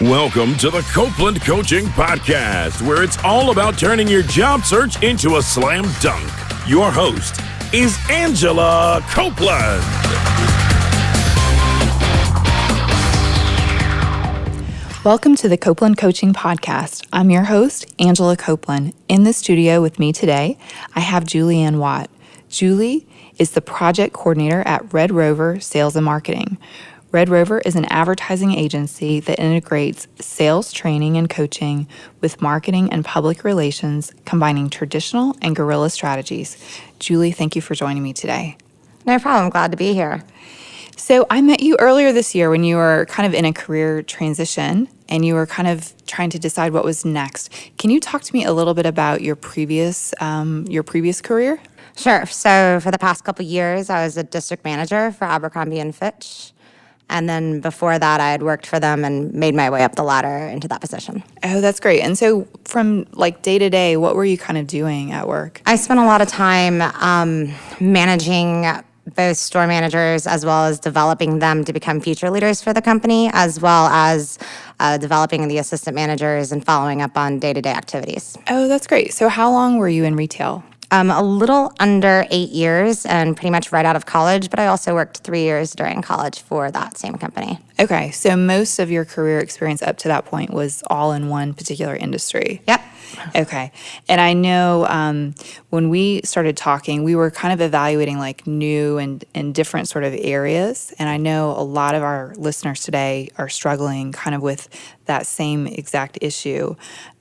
Welcome to the Copeland Coaching Podcast, where it's all about turning your job search into a slam dunk. Your host is Angela Copeland. Welcome to the Copeland Coaching Podcast. I'm your host, Angela Copeland. In the studio with me today, I have Julianne Watt. Julie is the project coordinator at RedRover Sales and Marketing. RedRover is an advertising agency that integrates sales training and coaching with marketing and public relations, combining traditional and guerrilla strategies. Julie, thank you for joining me today. No problem. Glad to be here. So I met you earlier this year when you were kind of in a career transition and you were kind of trying to decide what was next. Can you talk to me a little bit about your previous career? Sure. So for the past couple of years, I was a district manager for Abercrombie & Fitch. And then before that, I had worked for them and made my way up the ladder into that position. Oh, that's great. And so from like day to day, what were you kind of doing at work? I spent a lot of time managing both store managers as well as developing them to become future leaders for the company, as well as developing the assistant managers and following up on day-to-day activities. Oh, that's great. So how long were you in retail? A little under 8 years and pretty much right out of college, but I also worked 3 years during college for that same company. Okay, so most of your career experience up to that point was all in one particular industry. Yep. Okay, and I know when we started talking, we were kind of evaluating like new and different sort of areas, and I know a lot of our listeners today are struggling kind of with that same exact issue.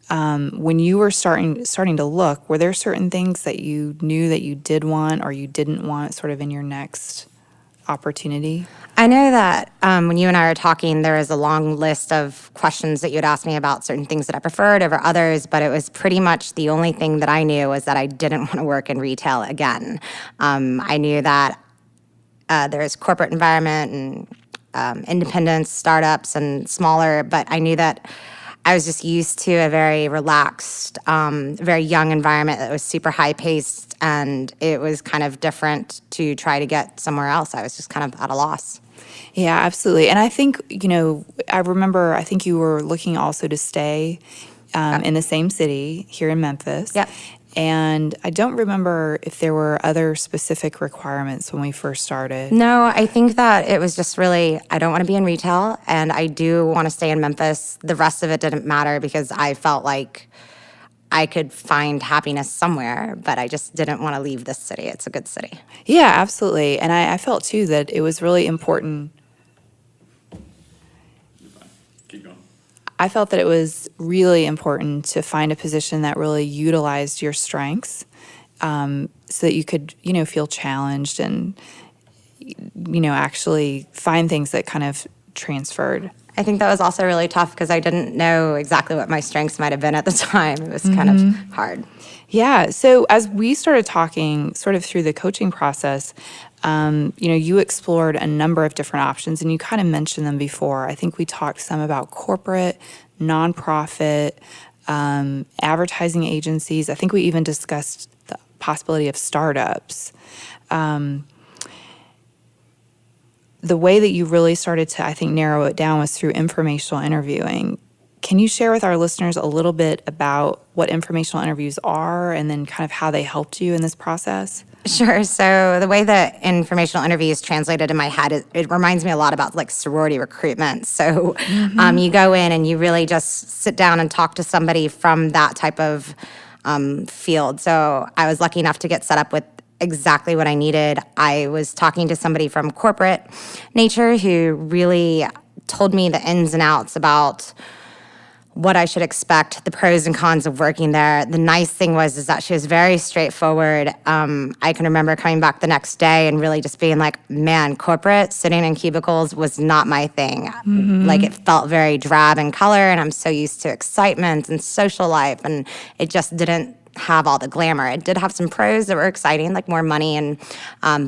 When you were starting to look, were there certain things that you knew that you did want or you didn't want sort of in your next opportunity? I know that when you and I were talking, there was a long list of questions that you had asked me about certain things that I preferred over others, but it was pretty much the only thing that I knew was that I didn't want to work in retail again. I knew that there's corporate environment and independence, startups, and smaller, but I knew that I was just used to a very relaxed, very young environment that was super high-paced, and it was kind of different to try to get somewhere else. I was just kind of at a loss. Yeah, absolutely. And I think, I think you were looking also to stay in the same city here in Memphis. Yep. And I don't remember if there were other specific requirements when we first started. No, I think that it was just really, I don't want to be in retail, and I do want to stay in Memphis. The rest of it didn't matter because I felt like I could find happiness somewhere, but I just didn't want to leave this city. It's a good city. Yeah, absolutely. And I felt, too, that it was really important. I felt that it was really important to find a position that really utilized your strengths so that you could, feel challenged and, actually find things that kind of transferred. I think that was also really tough because I didn't know exactly what my strengths might have been at the time. It was kind of hard. Yeah. So as we started talking sort of through the coaching process, you explored a number of different options and you kind of mentioned them before. I think we talked some about corporate, nonprofit, advertising agencies. I think we even discussed the possibility of startups. The way that you really started to, I think, narrow it down was through informational interviewing. Can you share with our listeners a little bit about what informational interviews are and then kind of how they helped you in this process? Sure. So the way that informational interviews translated in my head, it reminds me a lot about like sorority recruitment. So you go in and you really just sit down and talk to somebody from that type of field. So I was lucky enough to get set up with exactly what I needed. I was talking to somebody from corporate nature who really told me the ins and outs about what I should expect, the pros and cons of working there. The nice thing was that she was very straightforward. I can remember coming back the next day and really just being like, man, corporate, sitting in cubicles was not my thing. Like it felt very drab in color, and I'm so used to excitement and social life, and it just didn't have all the glamour. It did have some pros that were exciting, like more money and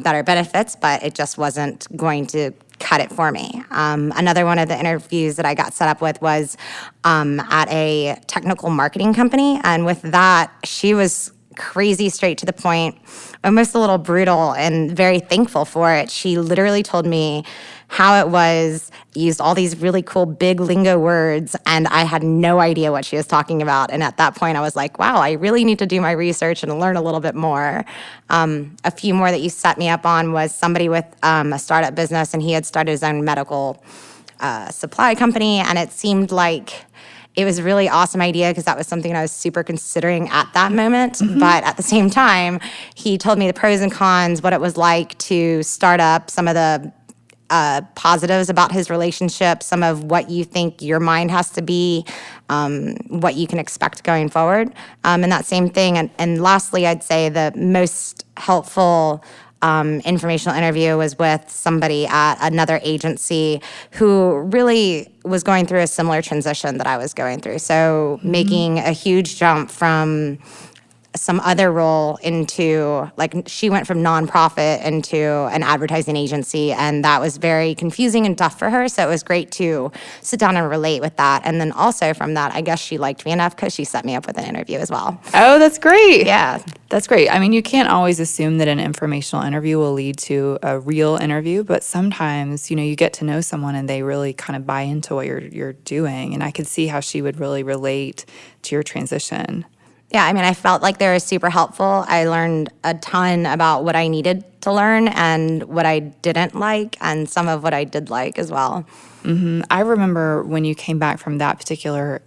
better benefits, but it just wasn't going to cut it for me. Another one of the interviews that I got set up with was at a technical marketing company, and with that, she was crazy straight to the point, almost a little brutal, and very thankful for it. She literally told me how it was, used all these really cool big lingo words, and I had no idea what she was talking about. And at that point, I was like, wow, I really need to do my research and learn a little bit more. A few more that you set me up on was somebody with a startup business, and he had started his own medical supply company, and it seemed like it was a really awesome idea because that was something I was super considering at that moment. But at the same time, he told me the pros and cons, what it was like to start up, some of the positives about his relationship, some of what you think your mind has to be, what you can expect going forward, and that same thing. And lastly, I'd say the most helpful informational interview was with somebody at another agency who really was going through a similar transition that I was going through. So making a huge jump from some other role into, like, she went from nonprofit into an advertising agency, and that was very confusing and tough for her. So it was great to sit down and relate with that. And then also from that, I guess she liked me enough because she set me up with an interview as well. Oh, that's great. Yeah. That's great. I mean, you can't always assume that an informational interview will lead to a real interview, but sometimes, you get to know someone and they really kind of buy into what you're doing. And I could see how she would really relate to your transition. Yeah, I mean, I felt like they were super helpful. I learned a ton about what I needed to learn and what I didn't like, and some of what I did like as well. I remember when you came back from that particular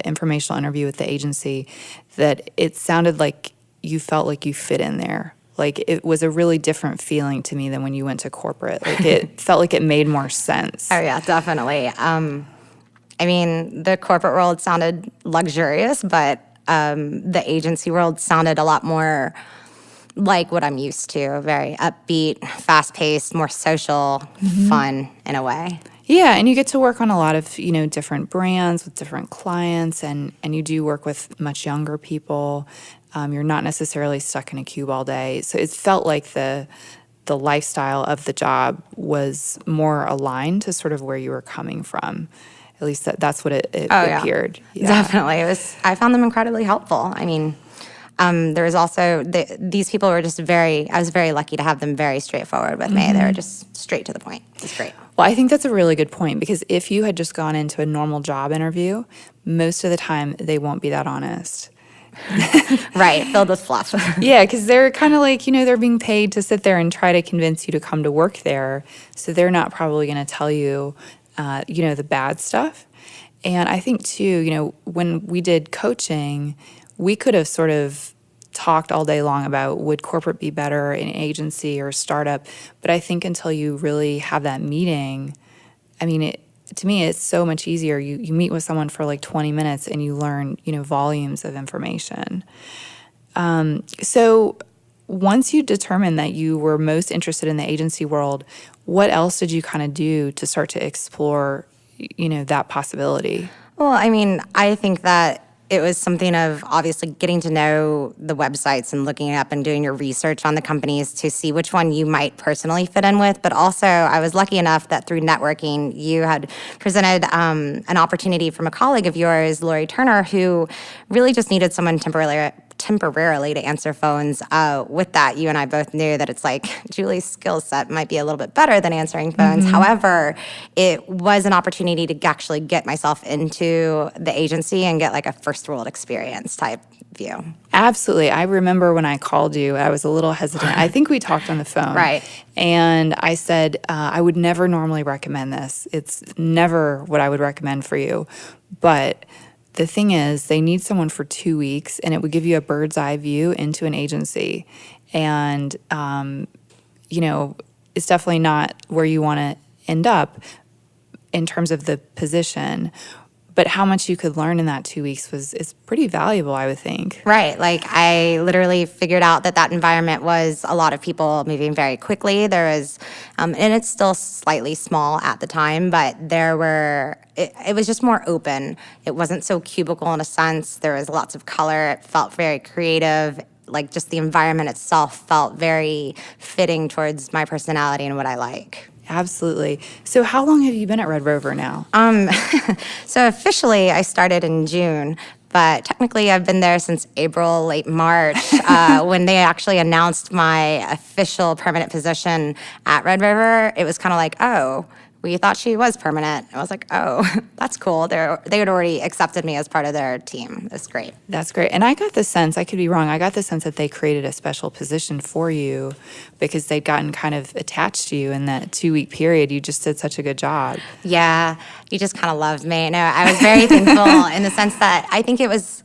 informational interview with the agency that it sounded like you felt like you fit in there. Like, it was a really different feeling to me than when you went to corporate. Like, it felt like it made more sense. Oh, yeah, definitely. I mean, the corporate world sounded luxurious, but the agency world sounded a lot more like what I'm used to. Very upbeat, fast-paced, more social, fun in a way. Yeah, and you get to work on a lot of, different brands with different clients, and you do work with much younger people. You're not necessarily stuck in a cube all day. So it felt like the lifestyle of the job was more aligned to sort of where you were coming from. At least that's what it appeared. Yeah. Definitely. I found them incredibly helpful. I mean, there was also, these people were just I was very lucky to have them very straightforward with me. They were just straight to the point. It was great. Well, I think that's a really good point, because if you had just gone into a normal job interview, most of the time they won't be that honest. Right, filled with fluff. Yeah, because they're kind of like, they're being paid to sit there and try to convince you to come to work there. So they're not probably going to tell you the bad stuff. And I think too, when we did coaching, we could have sort of talked all day long about would corporate be better in agency or startup. But I think until you really have that meeting, I mean, to me, it's so much easier. You meet with someone for like 20 minutes and you learn, volumes of information. So once you determined that you were most interested in the agency world, what else did you kind of do to start to explore, that possibility? Well, I mean, I think that it was something of obviously getting to know the websites and looking up and doing your research on the companies to see which one you might personally fit in with. But also, I was lucky enough that through networking, you had presented an opportunity from a colleague of yours, Lori Turner, who really just needed someone temporarily to answer phones. With that, you and I both knew that it's like Julie's skill set might be a little bit better than answering phones. However, it was an opportunity to actually get myself into the agency and get like a first world experience type view. Absolutely. I remember when I called you, I was a little hesitant. I think we talked on the phone. Right. And I said, I would never normally recommend this. It's never what I would recommend for you. But the thing is, they need someone for 2 weeks, and it would give you a bird's eye view into an agency. And, it's definitely not where you want to end up in terms of the position. But how much you could learn in that 2 weeks is pretty valuable, I would think. Right. Like, I literally figured out that environment was a lot of people moving very quickly. There was, and it's still slightly small at the time, but it was just more open. It wasn't so cubicle in a sense. There was lots of color. It felt very creative. Like, just the environment itself felt very fitting towards my personality and what I like. Absolutely. So how long have you been at RedRover now? So officially, I started in June, but technically I've been there since April, late March, when they actually announced my official permanent position at RedRover. It was kind of like, oh, we thought she was permanent. I was like, oh, that's cool. They had already accepted me as part of their team. That's great. That's great. And I got the sense, I could be wrong, I got the sense that they created a special position for you because they'd gotten kind of attached to you in that 2-week period. You just did such a good job. Yeah, you just kind of loved me. No, I was very thankful in the sense that I think it was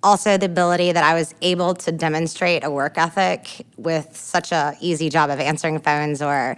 also the ability that I was able to demonstrate a work ethic with such a easy job of answering phones or,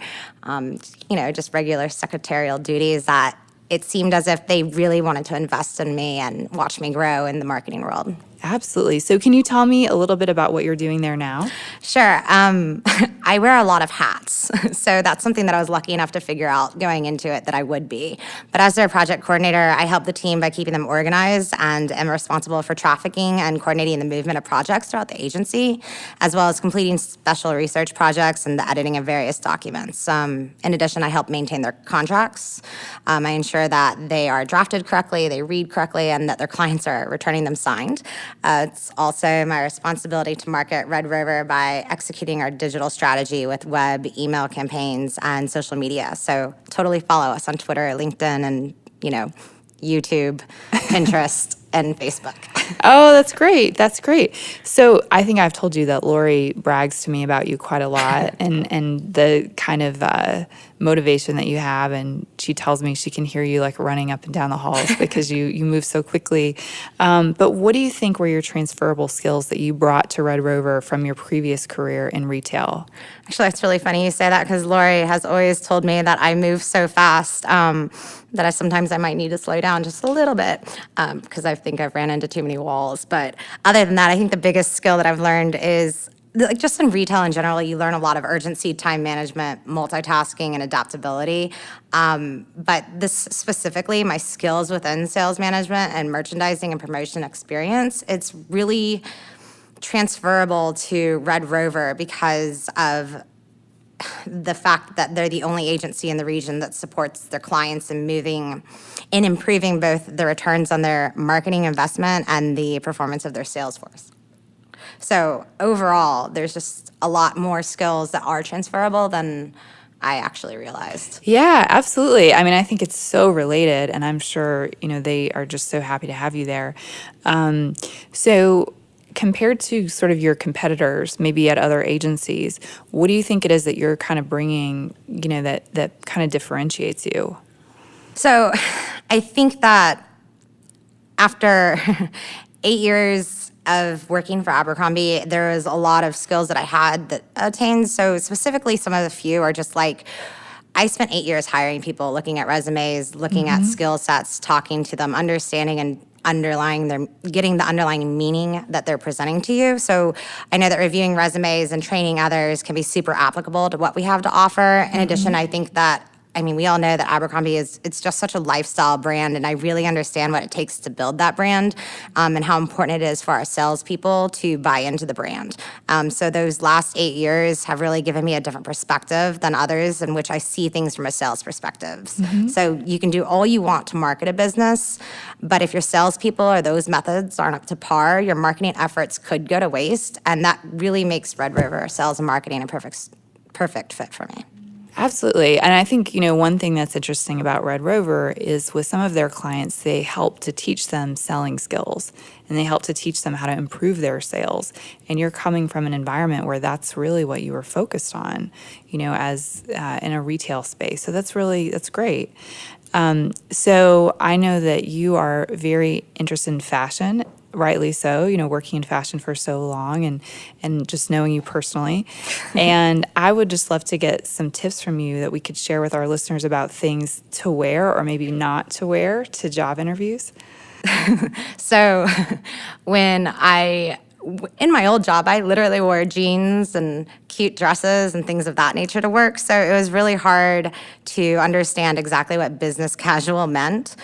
just regular secretarial duties that it seemed as if they really wanted to invest in me and watch me grow in the marketing world. Absolutely. So can you tell me a little bit about what you're doing there now? Sure. I wear a lot of hats. So that's something that I was lucky enough to figure out going into it that I would be. But as their project coordinator, I help the team by keeping them organized and am responsible for trafficking and coordinating the movement of projects throughout the agency, as well as completing special research projects and the editing of various documents. In addition, I help maintain their contracts. I ensure that they are drafted correctly, they read correctly, and that their clients are returning them signed. It's also my responsibility to market RedRover by executing our digital strategy with web, email campaigns, and social media. So totally follow us on Twitter, LinkedIn, and, YouTube, Pinterest, and Facebook. Oh, that's great. That's great. So I think I've told you that Lori brags to me about you quite a lot and the kind of motivation that you have. And she tells me she can hear you like running up and down the halls because you move so quickly. But what do you think were your transferable skills that you brought to RedRover from your previous career in retail? Actually, it's really funny you say that because Lori has always told me that I move so fast that sometimes I might need to slow down just a little bit because I think I've ran into too many walls. But other than that, I think the biggest skill that I've learned is just in retail in general, you learn a lot of urgency, time management, multitasking, and adaptability. But this specifically, my skills within sales management and merchandising and promotion experience, it's really transferable to RedRover because of the fact that they're the only agency in the region that supports their clients in improving both the returns on their marketing investment and the performance of their sales force. So overall, there's just a lot more skills that are transferable than I actually realized. Yeah, absolutely. I mean, I think it's so related, and I'm sure, they are just so happy to have you there. So compared to sort of your competitors, maybe at other agencies, what do you think it is that you're kind of bringing, that kind of differentiates you? So I think that after 8 years of working for Abercrombie, there was a lot of skills that I had that attained. So specifically, some of the few are just like, I spent 8 years hiring people, looking at resumes, looking at skill sets, talking to them, understanding and getting the underlying meaning that they're presenting to you. So I know that reviewing resumes and training others can be super applicable to what we have to offer. In addition, I think that we all know that Abercrombie it's just such a lifestyle brand, and I really understand what it takes to build that brand and how important it is for our salespeople to buy into the brand. So those last 8 years have really given me a different perspective than others in which I see things from a sales perspective. So you can do all you want to market a business, but if your salespeople or those methods aren't up to par, your marketing efforts could go to waste, and that really makes RedRover sales and marketing a perfect fit for me. Absolutely. And I think, one thing that's interesting about RedRover is with some of their clients, they help to teach them selling skills and they help to teach them how to improve their sales. And you're coming from an environment where that's really what you were focused on, as in a retail space. So that's great. So I know that you are very interested in fashion, rightly so, working in fashion for so long and just knowing you personally. And I would just love to get some tips from you that we could share with our listeners about things to wear or maybe not to wear to job interviews. So in my old job, I literally wore jeans and cute dresses and things of that nature to work. So it was really hard to understand exactly what business casual meant.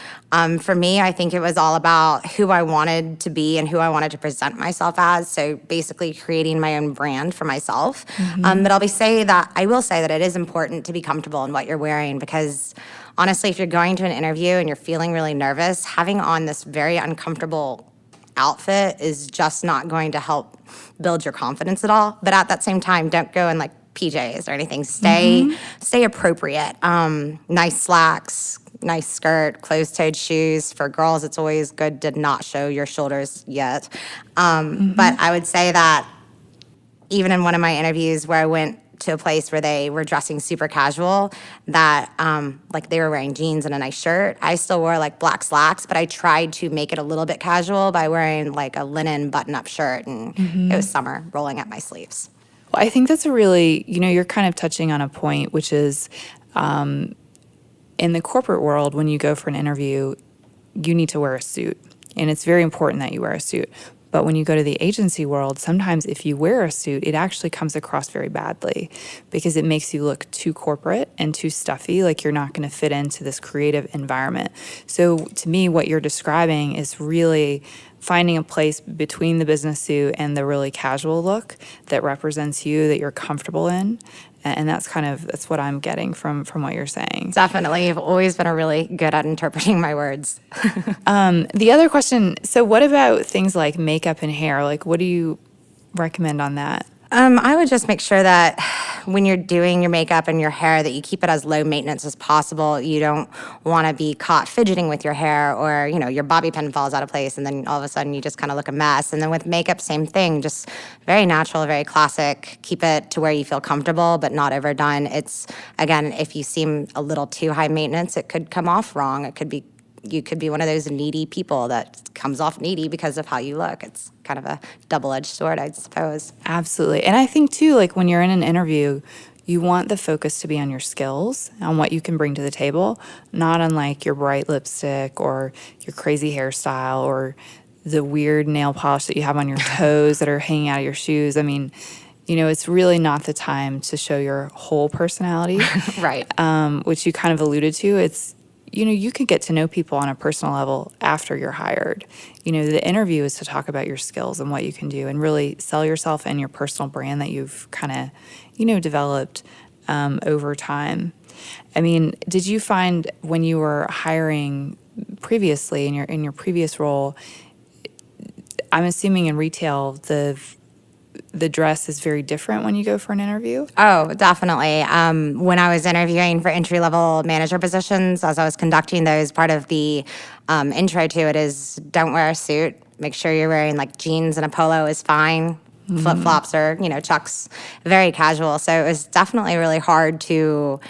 For me, I think it was all about who I wanted to be and who I wanted to present myself as. So basically creating my own brand for myself. But I will say that it is important to be comfortable in what you're wearing because honestly, if you're going to an interview and you're feeling really nervous, having on this very uncomfortable outfit is just not going to help build your confidence at all. But at that same time, don't go and PJs or anything. Stay appropriate. Nice slacks, nice skirt, closed-toed shoes. For girls, it's always good to not show your shoulders yet. But I would say that even in one of my interviews where I went to a place where they were dressing super casual, that like they were wearing jeans and a nice shirt. I still wore like black slacks, but I tried to make it a little bit casual by wearing like a linen button-up shirt, and it was summer, rolling up my sleeves. Well, I think that's a really, you're kind of touching on a point, which is in the corporate world, when you go for an interview, you need to wear a suit. And it's very important that you wear a suit. But when you go to the agency world, sometimes if you wear a suit, it actually comes across very badly because it makes you look too corporate and too stuffy, like you're not going to fit into this creative environment. So to me, what you're describing is really finding a place between the business suit and the really casual look that represents you, that you're comfortable in. And that's what I'm getting from what you're saying. Definitely. You've always been really good at interpreting my words. The other question, so what about things like makeup and hair? Like, what do you recommend on that? I would just make sure that when you're doing your makeup and your hair that you keep it as low maintenance as possible. You don't want to be caught fidgeting with your hair, or, your bobby pin falls out of place and then all of a sudden you just kind of look a mess. And then with makeup, same thing, just very natural, very classic. Keep it to where you feel comfortable, but not overdone. It's, again, if you seem a little too high maintenance, it could come off wrong. You could be one of those needy people that comes off needy because of how you look. It's kind of a double-edged sword, I suppose. Absolutely. And I think, too, like when you're in an interview, you want the focus to be on your skills, on what you can bring to the table, not on like your bright lipstick or your crazy hairstyle or the weird nail polish that you have on your toes that are hanging out of your shoes. I mean, it's really not the time to show your whole personality. Right. Which you kind of alluded to. It's, you could get to know people on a personal level after you're hired. The interview is to talk about your skills and what you can do and really sell yourself and your personal brand that you've kind of, developed over time. I mean, did you find when you were hiring previously in your previous role, I'm assuming in retail, the dress is very different when you go for an interview? Oh, definitely. When I was interviewing for entry-level manager positions, as I was conducting those, part of the intro to it is don't wear a suit. Make sure you're wearing like jeans and a polo is fine. Flip-flops or, Chucks, very casual. So it was definitely really hard to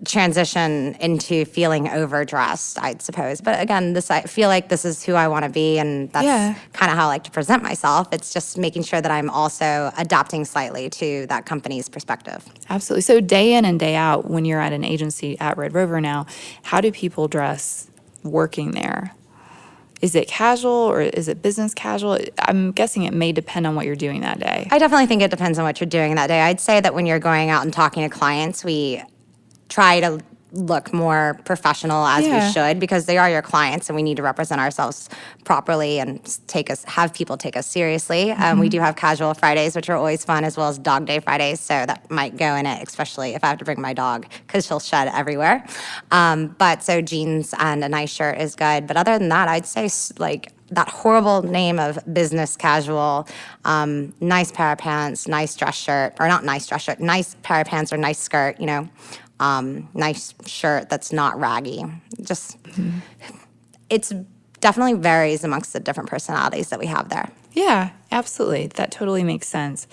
transition into feeling overdressed, I'd suppose. But again, I feel like this is who I want to be, and that's kind of how I like to present myself. It's just making sure that I'm also adapting slightly to that company's perspective. Absolutely. So day in and day out, when you're at an agency at RedRover now, how do people dress working there? Is it casual or is it business casual? I'm guessing it may depend on what you're doing that day. I definitely think it depends on what you're doing that day. I'd say that when you're going out and talking to clients, we try to look more professional as we should, because they are your clients and we need to represent ourselves properly and have people take us seriously. We do have casual Fridays, which are always fun, as well as dog day Fridays, so that might go in it, especially if I have to bring my dog because she'll shed everywhere. But so jeans and a nice shirt is good. But other than that, I'd say like that horrible name of business casual, nice pair of pants, nice dress shirt, or not nice dress shirt, nice pair of pants or nice skirt, nice shirt that's not raggy. Just, it's definitely varies amongst the different personalities that we have there. Yeah, absolutely. That totally makes sense.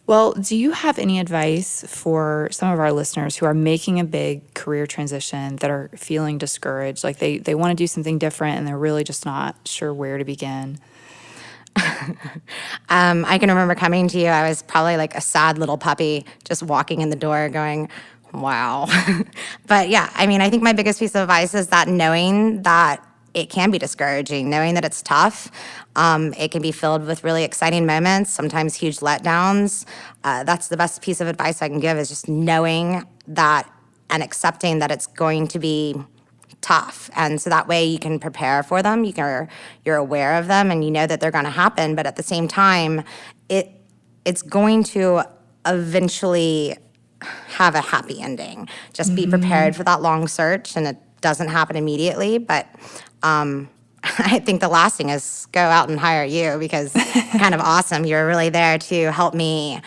Well, do you have any advice for some of our listeners who are making a big career transition, that are feeling discouraged, like they want to do something different and they're really just not sure where to begin? I can remember coming to you, I was probably like a sad little puppy just walking in the door going, wow. But yeah, I mean, I think my biggest piece of advice is that knowing that it can be discouraging, knowing that it's tough. It can be filled with really exciting moments, sometimes huge letdowns. That's the best piece of advice I can give, is just knowing that and accepting that it's going to be tough. And so that way you can prepare for them, you're aware of them, and you know that they're going to happen. But at the same time, it's going to eventually have a happy ending. Just be prepared for that long search, and it doesn't happen immediately, but I think the last thing is go out and hire you, because you're kind of awesome. You're really there to help me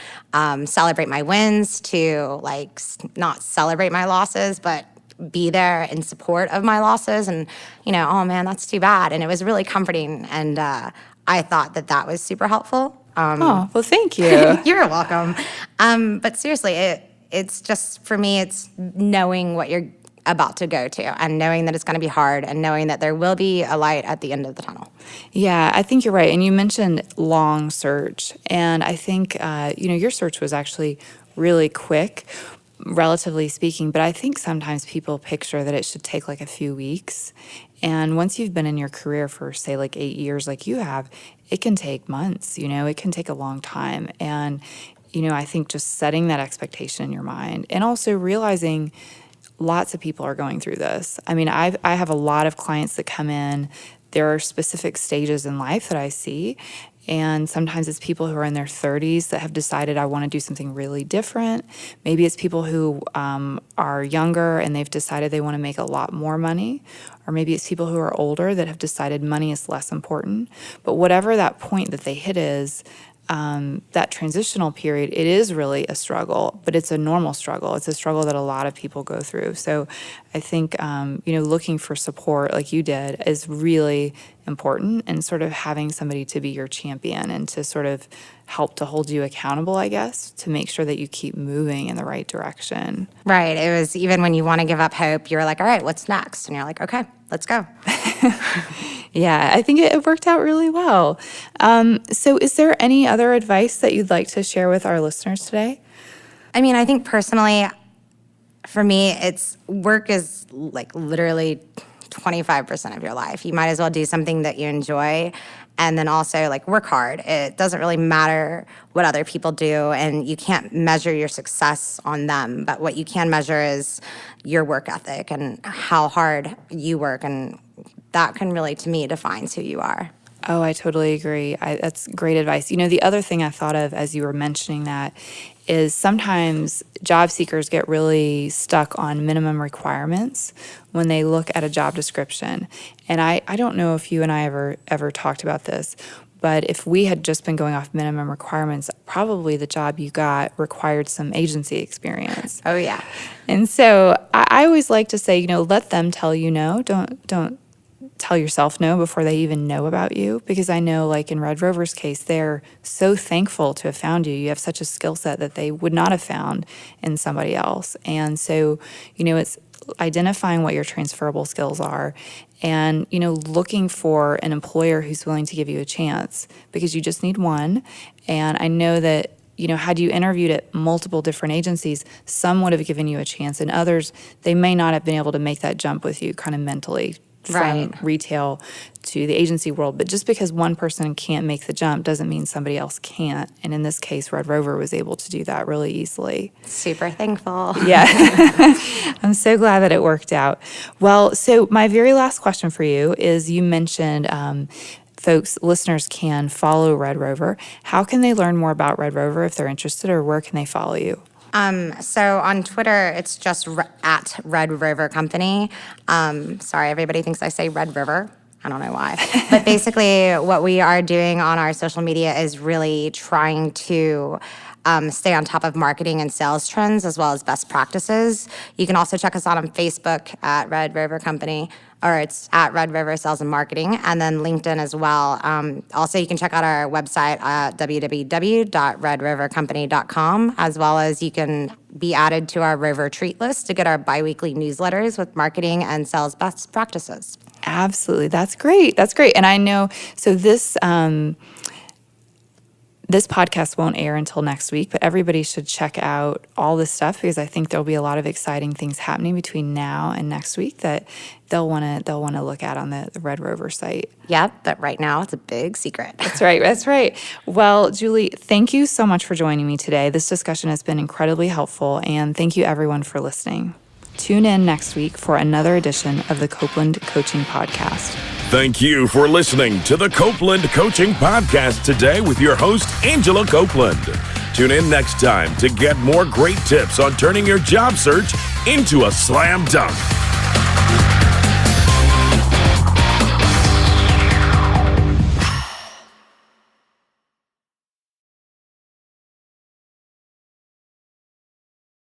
celebrate my wins, to like not celebrate my losses, but be there in support of my losses. And, oh man, that's too bad. And it was really comforting. And I thought that was super helpful. Oh, well, thank you. You're welcome. But seriously, it's just, for me, it's knowing what you're about to go to, and knowing that it's going to be hard, and knowing that there will be a light at the end of the tunnel. Yeah, I think you're right. And you mentioned long search. And I think, your search was actually really quick, relatively speaking. But I think sometimes people picture that it should take like a few weeks. And once you've been in your career for, say, like 8 years like you have, it can take months, it can take a long time. And, I think just setting that expectation in your mind, and also realizing lots of people are going through this. I mean, I have a lot of clients that come in. There are specific stages in life that I see. And sometimes it's people who are in their 30s that have decided, I want to do something really different. Maybe it's people who are younger and they've decided they want to make a lot more money. Or maybe it's people who are older that have decided money is less important. But whatever that point that they hit is, that transitional period, it is really a struggle, but it's a normal struggle. It's a struggle that a lot of people go through. So I think, looking for support like you did is really important, and sort of having somebody to be your champion and to sort of help to hold you accountable, I guess, to make sure that you keep moving in the right direction. Right. It was, even when you want to give up hope, you're like, all right, what's next? And you're like, okay, let's go. Yeah, I think it worked out really well. So is there any other advice that you'd like to share with our listeners today? I mean, I think personally, for me, work is like literally 25% of your life. You might as well do something that you enjoy, and then also like work hard. It doesn't really matter what other people do, and you can't measure your success on them, but what you can measure is your work ethic and how hard you work, and that can really, to me, defines who you are. Oh, I totally agree. That's great advice. The other thing I thought of as you were mentioning that is sometimes job seekers get really stuck on minimum requirements when they look at a job description. And I don't know if you and I ever talked about this, but if we had just been going off minimum requirements, probably the job you got required some agency experience. Oh, yeah. And so I always like to say, let them tell you no. Don't tell yourself no before they even know about you, because I know, like in RedRover's case, they're so thankful to have found you. You have such a skill set that they would not have found in somebody else. And so, it's identifying what your transferable skills are, and, looking for an employer who's willing to give you a chance, because you just need one. And I know that, had you interviewed at multiple different agencies, some would have given you a chance, and others, they may not have been able to make that jump with you kind of mentally from retail to the agency world. But just because one person can't make the jump doesn't mean somebody else can't. And in this case, RedRover was able to do that really easily. Super thankful. Yeah. I'm so glad that it worked out. Well, so my very last question for you is, you mentioned listeners can follow RedRover. How can they learn more about RedRover if they're interested, or where can they follow you? So on Twitter, it's just at RedRover Company. Sorry, everybody thinks I say Red River. I don't know why. But basically, what we are doing on our social media is really trying to stay on top of marketing and sales trends, as well as best practices. You can also check us out on Facebook at RedRover Company, or it's at RedRover Sales and Marketing, and then LinkedIn as well. Also, you can check out our website at www.redrovercompany.com, as well as you can be added to our Rover treat list to get our biweekly newsletters with marketing and sales best practices. Absolutely. That's great. That's great. And I know, so this podcast won't air until next week, but everybody should check out all this stuff, because I think there'll be a lot of exciting things happening between now and next week that they'll want to look at on the RedRover site. Yep, but right now it's a big secret. That's right. That's right. Well, Julie, thank you so much for joining me today. This discussion has been incredibly helpful, and thank you everyone for listening. Tune in next week for another edition of the Copeland Coaching Podcast. Thank you for listening to the Copeland Coaching Podcast today with your host, Angela Copeland. Tune in next time to get more great tips on turning your job search into a slam dunk.